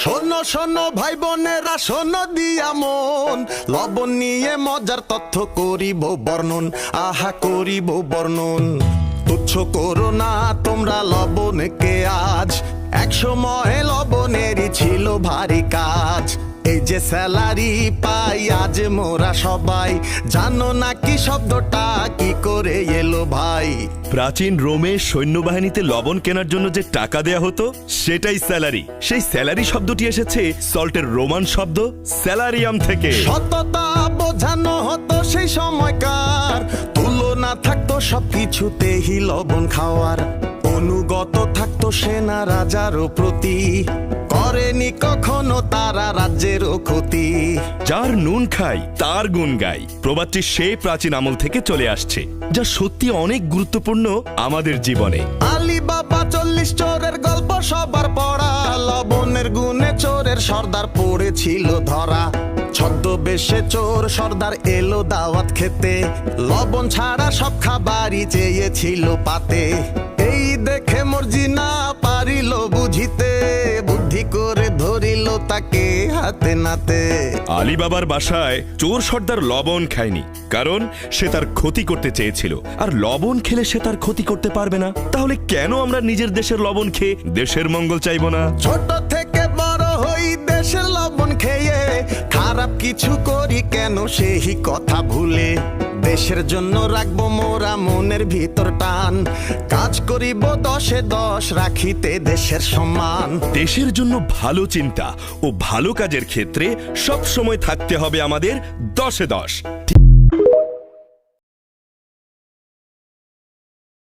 শোনো শোনো ভাই বোনেরা, শোনো দিয়া মন, লবণ নিয়ে মজার তথ্য করিব বর্ণন। আহা করিব বর্ণন। তুচ্ছ করো না তোমরা লবণকে আজ, এক সময় লবণেরই ছিল ভারী কাজ। এই যে স্যালারি পাই আজ মোরা সবাই, জানো না কি শব্দটা কি করে এলো ভাই? প্রাচীন রোমে সৈন্যবাহিনীতে লবণ কেনার জন্য যে টাকা দেয়া হতো সেটাই স্যালারি। সেই স্যালারি শব্দটি এসেছে সল্টের রোমান শব্দ স্যালারিয়াম থেকে। সততা বোঝানো হতো সেই সময়কার, তুলনা থাকতো সবকিছুতেই লবণ খাওয়ার। অনুগত থাকতো সেনা রাজারও প্রতি, করেনি কখনো তারা রাজ্যেরও ক্ষতি। যার নুন খাই তার গুণ গাই প্রবাদটি সেই প্রাচীন আমল থেকে চলে আসছে, যা সত্যি অনেক গুরুত্বপূর্ণ আমাদের জীবনে। আলী বাবা 40 চোরের গল্প সবার পড়া, লবণের গুণে চোরের সর্দার পড়েছিল ধরা। ছদ্মবেশে চোর সর্দার এলো দাওয়াত খেতে, লবণ ছাড়া সব খাবারই চেয়েছিল পাতে। এই দেখে মর্জি না পারিল বুঝিতে, বুদ্ধি করে ধরিল তাকে হাতে নাতে। আলী বাবার বাসায় চোর সর্দার লবণ খায়নি, কারণ সে তার ক্ষতি করতে চেয়েছিল। আর লবণ খেলে সে তার ক্ষতি করতে পারবে না, তাহলে কেন আমরা নিজের দেশের লবণ খেয়ে দেশের মঙ্গল চাইবো না? ছোট থেকে বড় হই দেশের লবণ খেয়ে, খারাপ কিছু করি কেন সেই কথা ভুলে। দেশের জন্য রাখবো মোরা মনের ভিতর টান, কাজ করিব 10-এ 10 রাখিতে দেশের সম্মান। দেশের জন্য ভালো চিন্তা ও ভালো কাজের ক্ষেত্রে সব সময় থাকতে হবে আমাদের 10-এ 10।